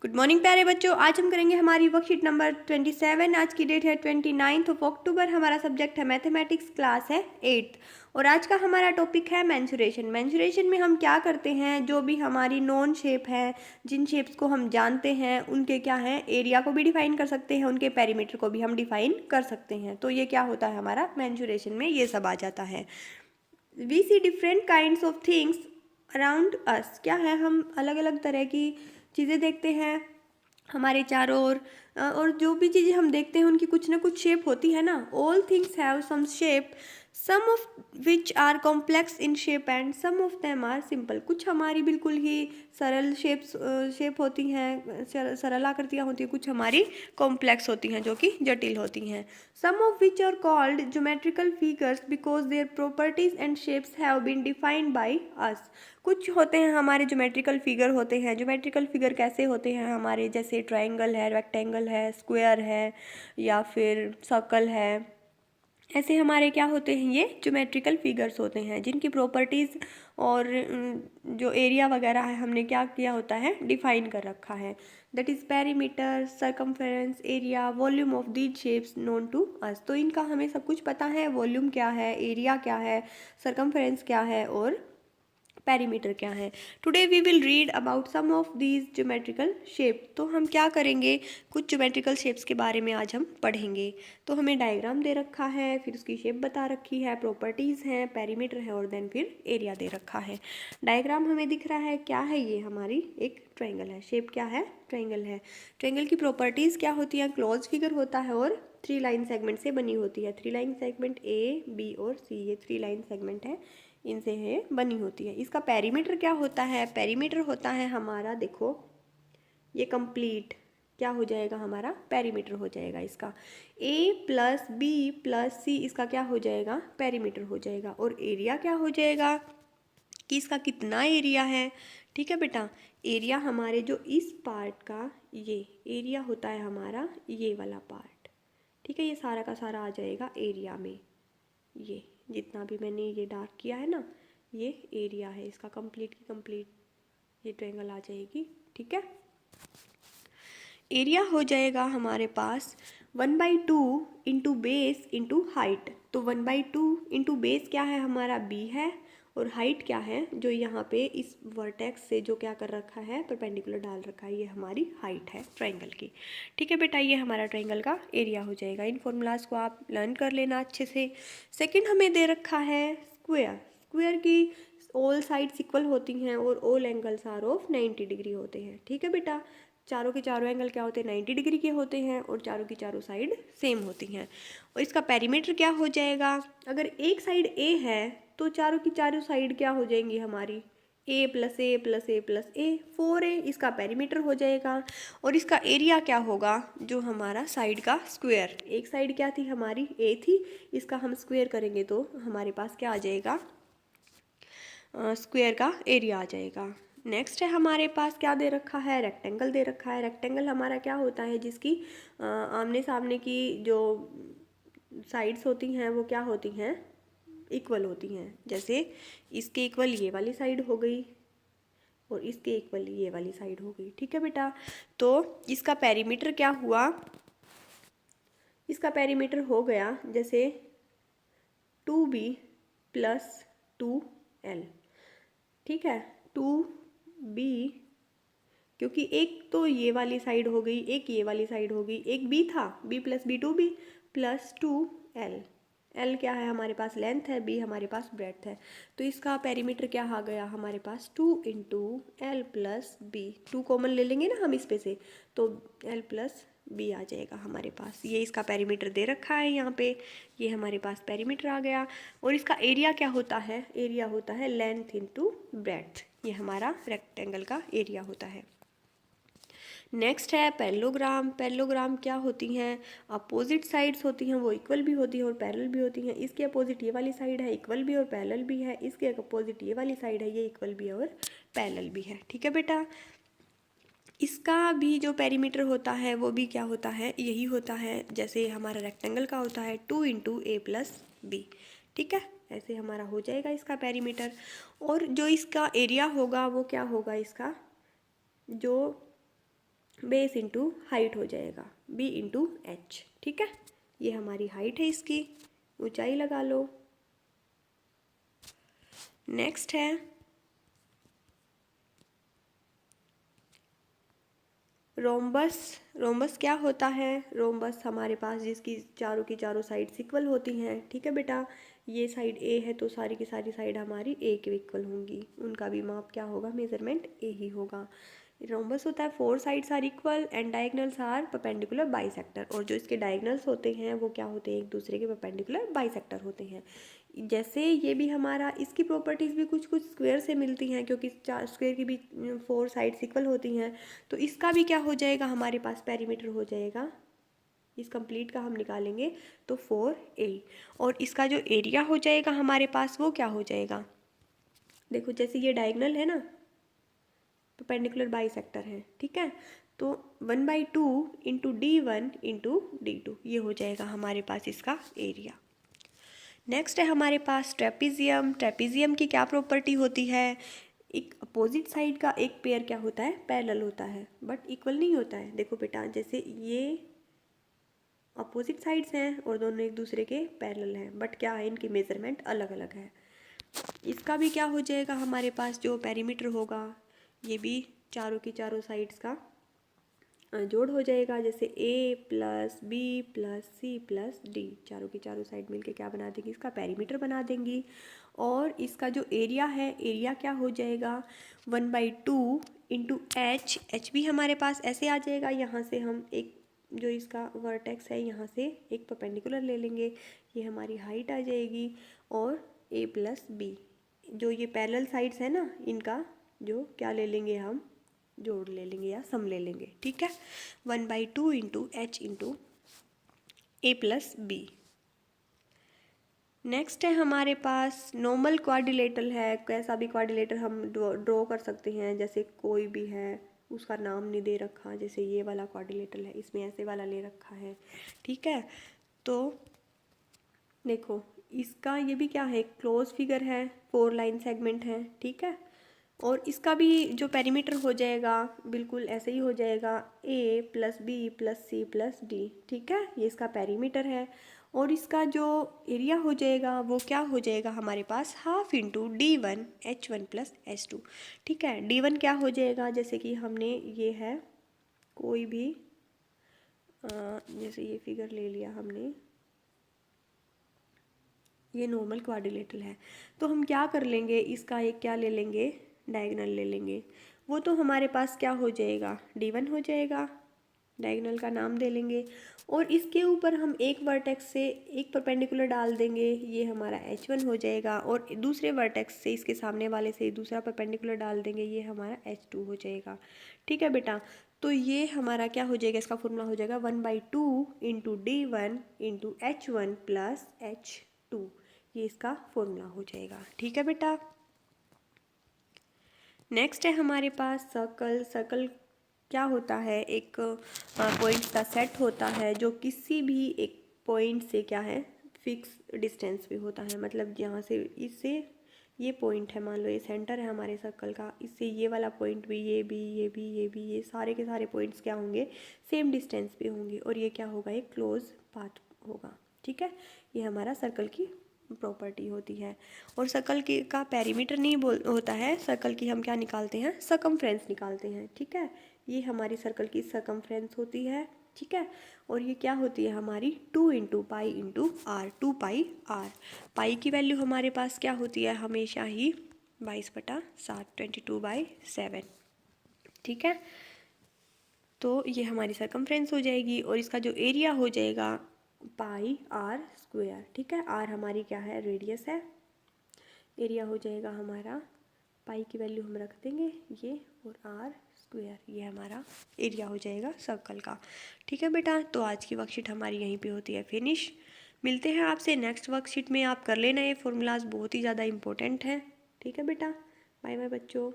Good morning प्यारे बच्चों। आज हम करेंगे हमारी वर्कशीट नंबर 27। आज की डेट है 29 अक्टूबर। हमारा सब्जेक्ट है मैथमेटिक्स, क्लास है 8th। और आज का हमारा टॉपिक है मेंसुरेशन। मेंसुरेशन में हम क्या करते हैं, जो भी हमारी नॉन शेप है, जिन शेप्स को हम जानते हैं उनके क्या है, एरिया को भी डिफाइन कर सकते हैं, उनके पेरीमीटर को भी हम डिफाइन कर सकते हैं। तो ये क्या होता है हमारा मेंसुरेशन में, ये सब आ जाता है। We see different kinds of things around us. क्या है, हम अलग अलग तरह की चीज़ें देखते हैं हमारे चारों ओर। और जो भी चीज़ें हम देखते हैं उनकी कुछ ना कुछ शेप होती है ना। All things have some shape, some of which are complex in shape and some of them are simple. कुछ हमारी बिल्कुल ही सरल शेप होती हैं, सरल आकृतियाँ होती हैं, कुछ हमारी कॉम्प्लेक्स होती हैं जो कि जटिल होती हैं। Some of which are called geometrical figures because their properties and shapes have been defined by us. कुछ होते हैं हमारे ज्योमेट्रिकल फिगर होते हैं। ज्योमेट्रिकल फिगर कैसे होते हैं हमारे, जैसे ट्रायंगल है, रेक्टेंगल है, स्क्वायर है या फिर सर्कल है। ऐसे हमारे क्या होते हैं, ये ज्योमेट्रिकल फिगर्स होते हैं जिनकी प्रॉपर्टीज़ और जो एरिया वगैरह है हमने क्या किया होता है, डिफाइन कर रखा है। That is perimeter, circumference, area, volume of these shapes known to us. तो इनका हमें सब कुछ पता है, वॉल्यूम क्या है, एरिया क्या है, सरकमफेरेंस क्या है और पेरीमीटर क्या है। Today we will read about some of these geometrical shape. तो हम क्या करेंगे, कुछ ज्योमेट्रिकल शेप्स के बारे में आज हम पढ़ेंगे। तो हमें डायग्राम दे रखा है, फिर उसकी शेप बता रखी है, प्रॉपर्टीज़ हैं, पेरीमीटर है और देन फिर एरिया दे रखा है। डायग्राम हमें दिख रहा है, क्या है ये, हमारी एक ट्रायंगल है। शेप क्या है, ट्रायंगल है। ट्रायंगल की प्रॉपर्टीज़ क्या होती है, क्लोज फिगर होता है और 3 लाइन सेगमेंट से बनी होती है। 3 लाइन सेगमेंट ए, बी और सी, ये 3 लाइन सेगमेंट है, इनसे है बनी होती है। इसका पेरीमीटर क्या होता है, पेरीमीटर होता है हमारा, देखो ये कंप्लीट क्या हो जाएगा, हमारा पेरीमीटर हो जाएगा इसका। ए प्लस बी प्लस सी इसका क्या हो जाएगा, पेरीमीटर हो जाएगा। और एरिया क्या हो जाएगा कि इसका कितना एरिया है। ठीक है बेटा, एरिया हमारे जो इस पार्ट का ये एरिया होता है हमारा, ये वाला पार्ट। ठीक है, ये सारा का सारा आ जाएगा एरिया में। ये जितना भी मैंने ये डार्क किया है ना, ये एरिया है इसका, कंप्लीट की कंप्लीट ये ट्रायंगल आ जाएगी। ठीक है, एरिया हो जाएगा हमारे पास 1/2 इंटू बेस इंटू हाइट। तो 1/2 इंटू बेस क्या है हमारा, बी है, और हाइट क्या है, जो यहाँ पे इस वर्टेक्स से जो क्या कर रखा है, परपेंडिकुलर डाल रखा है, ये हमारी हाइट है ट्रायंगल की। ठीक है बेटा, ये हमारा ट्रायंगल का एरिया हो जाएगा। इन फॉर्मूलाज को आप लर्न कर लेना अच्छे से। सेकंड हमें दे रखा है स्क्वायर। स्क्वायर की ऑल साइड्स इक्वल होती हैं और all angles are of 90 degree होते हैं। ठीक है बेटा, चारों के चारों एंगल क्या होते हैं, 90 डिग्री के होते हैं और चारों की चारों साइड सेम होती हैं। और इसका पेरीमीटर क्या हो जाएगा, अगर एक साइड ए है तो चारों की चारों साइड क्या हो जाएंगी हमारी, ए प्लस ए प्लस ए प्लस ए, 4a इसका पेरीमीटर हो जाएगा। और इसका एरिया क्या होगा, जो हमारा साइड का स्क्वायर, एक साइड क्या थी हमारी, ए थी, इसका हम स्क्वायर करेंगे तो हमारे पास क्या आ जाएगा, स्क्वायर का एरिया आ जाएगा। नेक्स्ट है हमारे पास क्या दे रखा है, रेक्टेंगल दे रखा है। रेक्टेंगल हमारा क्या होता है, जिसकी आमने सामने की जो साइड्स होती हैं वो क्या होती हैं, इक्वल होती हैं। जैसे इसके इक्वल ये वाली साइड हो गई और इसके इक्वल ये वाली साइड हो गई। ठीक है बेटा, तो इसका पेरीमीटर क्या हुआ, इसका पेरीमीटर हो गया जैसे 2b प्लस 2l। ठीक है, 2b, क्योंकि एक तो ये वाली साइड हो गई, एक ये वाली साइड हो गई, एक b था, b plus B 2b plus 2l। l क्या है हमारे पास, लेंथ है, b हमारे पास ब्रेड्थ है। तो इसका पेरीमीटर क्या आ गया हमारे पास, 2 into L plus B. 2 common ले लेंगे ना हम इस पे से, तो l प्लस बी आ जाएगा हमारे पास। ये इसका पेरीमीटर दे रखा है यहाँ पे, ये हमारे पास पेरीमीटर आ गया। और इसका एरिया क्या होता है, एरिया होता है लेंथ इंटू ब्रेड्थ। ये हमारा रेक्टेंगल का एरिया होता है। नेक्स्ट है पैरेललोग्राम। पैरेललोग्राम क्या होती हैं, अपोजिट साइड्स होती हैं, वो इक्वल भी होती हैं और पैरेलल भी होती हैं। इसके अपोजिट ये वाली साइड है, इक्वल भी और पैरेलल भी है। इसके अपोजिट ये वाली साइड है, ये इक्वल भी है और पैरेलल भी है। ठीक है बेटा, इसका भी जो पेरीमीटर होता है वो भी क्या होता है, यही होता है जैसे हमारा रेक्टेंगल का होता है, 2 इंटू ए प्लस बी। ठीक है, ऐसे हमारा हो जाएगा इसका पेरीमीटर। और जो इसका एरिया होगा वो क्या होगा, इसका जो बेस इंटू हाइट हो जाएगा b इंटू एच। ठीक है, ये हमारी हाइट है, इसकी ऊंचाई लगा लो। नेक्स्ट है रोम्बस। रोम्बस क्या होता है? रोम्बस हमारे पास जिसकी चारों की चारों साइड्स इक्वल होती हैं। ठीक है बेटा, ये साइड ए है तो सारी की सारी साइड हमारी ए के इक्वल होंगी, उनका भी माप क्या होगा, मेजरमेंट ए ही होगा। रोम्बस होता है 4 sides are equal and diagonals are perpendicular bisector, और जो इसके डायगनल्स होते हैं वो क्या होते हैं, एक दूसरे के परपेंडिकुलर बाइसेक्टर होते हैं। जैसे ये भी हमारा, इसकी प्रॉपर्टीज़ भी कुछ कुछ स्क्वायर से मिलती हैं, क्योंकि चार स्क्वायर की भी 4 साइड्स इक्वल होती हैं। तो इसका भी क्या हो जाएगा, हमारे पास पेरीमीटर हो जाएगा, इस कंप्लीट का हम निकालेंगे तो 4a। और इसका जो एरिया हो जाएगा हमारे पास वो क्या हो जाएगा, देखो जैसे ये डायगनल है ना, परपेंडिकुलर बाइसेक्टर है। ठीक है, तो 1/2 इंटू D1 इंटू D2, ये हो जाएगा हमारे पास इसका एरिया। नेक्स्ट है हमारे पास ट्रेपीजियम। ट्रेपीजियम की क्या प्रॉपर्टी होती है, एक अपोजिट साइड का एक पेयर क्या होता है, पैरेलल होता है, बट इक्वल नहीं होता है। देखो बेटा, जैसे ये अपोजिट साइड्स हैं और दोनों एक दूसरे के पैरेलल हैं, बट क्या है, इनकी मेजरमेंट अलग अलग है। इसका भी क्या हो जाएगा, हमारे पास जो पेरीमीटर होगा ये भी चारों की चारों साइड्स का जोड़ हो जाएगा। जैसे a plus B plus C plus D, चारों की चारों साइड मिलके क्या बना देंगी, इसका पेरीमीटर बना देंगी। और इसका जो एरिया है, एरिया क्या हो जाएगा, 1/2 इंटू एच। एच भी हमारे पास ऐसे आ जाएगा, यहाँ से हम एक जो इसका वर्टेक्स है यहाँ से एक परपेंडिकुलर ले लेंगे, ये हमारी हाइट आ जाएगी। और a प्लस बी, जो ये पैरेलल साइड्स है ना, इनका जो क्या ले लेंगे हम, जोड़ ले लेंगे या सम ले लेंगे। ठीक है, 1/2 इंटू एच इंटू ए प्लस बी। नेक्स्ट है हमारे पास नॉर्मल क्वाड्रिलेटरल है। कैसा भी क्वाड्रिलेटर हम ड्रॉ कर सकते हैं, जैसे कोई भी है, उसका नाम नहीं दे रखा, जैसे ये वाला क्वाड्रिलेटरल है, इसमें ऐसे वाला ले रखा है। ठीक है, तो देखो इसका ये भी क्या है, क्लोज फिगर है, 4 लाइन सेगमेंट है। ठीक है, और इसका भी जो पेरीमीटर हो जाएगा बिल्कुल ऐसे ही हो जाएगा, a plus B plus C plus D. ठीक है, ये इसका पेरीमीटर है। और इसका जो एरिया हो जाएगा वो क्या हो जाएगा हमारे पास, half into D1 H1 plus H2। ठीक है, D1 क्या हो जाएगा, जैसे कि हमने ये है कोई भी जैसे ये फिगर ले लिया हमने, ये नॉर्मल क्वाड्रिलेटरल है, तो हम क्या कर लेंगे, इसका एक क्या ले लेंगे, डायगोनल ले लेंगे। वो तो हमारे पास क्या हो जाएगा, D1 हो जाएगा, डायगोनल का नाम दे लेंगे। और इसके ऊपर हम एक वर्टेक्स से एक परपेंडिकुलर डाल देंगे, ये हमारा H1 हो जाएगा। और दूसरे वर्टेक्स से, इसके सामने वाले से दूसरा परपेंडिकुलर डाल देंगे, ये हमारा H2 हो जाएगा। ठीक है बेटा, तो ये हमारा क्या हो जाएगा, इसका फॉर्मूला हो जाएगा 1/2 into D1 into H1 plus H2, ये इसका फॉर्मूला हो जाएगा। ठीक है बेटा, नेक्स्ट है हमारे पास सर्कल। सर्कल क्या होता है, एक पॉइंट्स का सेट होता है जो किसी भी एक पॉइंट से क्या है, फिक्स डिस्टेंस पे होता है। मतलब यहाँ से इससे ये पॉइंट है, मान लो ये सेंटर है हमारे सर्कल का, इससे ये वाला पॉइंट भी, ये भी, ये भी, ये भी, ये सारे के सारे पॉइंट्स क्या होंगे, सेम डिस्टेंस पे होंगे, और ये क्या होगा, एक क्लोज पाथ होगा। ठीक है, ये हमारा सर्कल की प्रॉपर्टी होती है। और सर्कल की का पेरीमीटर नहीं होता है, सर्कल की हम क्या निकालते हैं, सरकमफ्रेंस निकालते हैं। ठीक है, ये हमारी सर्कल की सरकमफ्रेंस होती है। ठीक है, और ये क्या होती है हमारी 2 into pi into R, 2 pi R. Pi की वैल्यू हमारे पास क्या होती है, हमेशा ही 22/7, 22/7। ठीक है, तो ये हमारी सरकमफ्रेंस हो जाएगी, और इसका जो एरिया हो जाएगा पाई आर स्क्वायर। ठीक है, आर हमारी क्या है, रेडियस है, एरिया हो जाएगा हमारा, पाई की वैल्यू हम रख देंगे ये, और आर स्क्वायर, ये हमारा एरिया हो जाएगा सर्कल का। ठीक है बेटा, तो आज की वर्कशीट हमारी यहीं पे होती है फिनिश। मिलते हैं आपसे नेक्स्ट वर्कशीट में, आप कर लेना, ये फॉर्मूलाज बहुत ही ज़्यादा इंपॉर्टेंट है। ठीक है बेटा, बाय बाय बच्चों।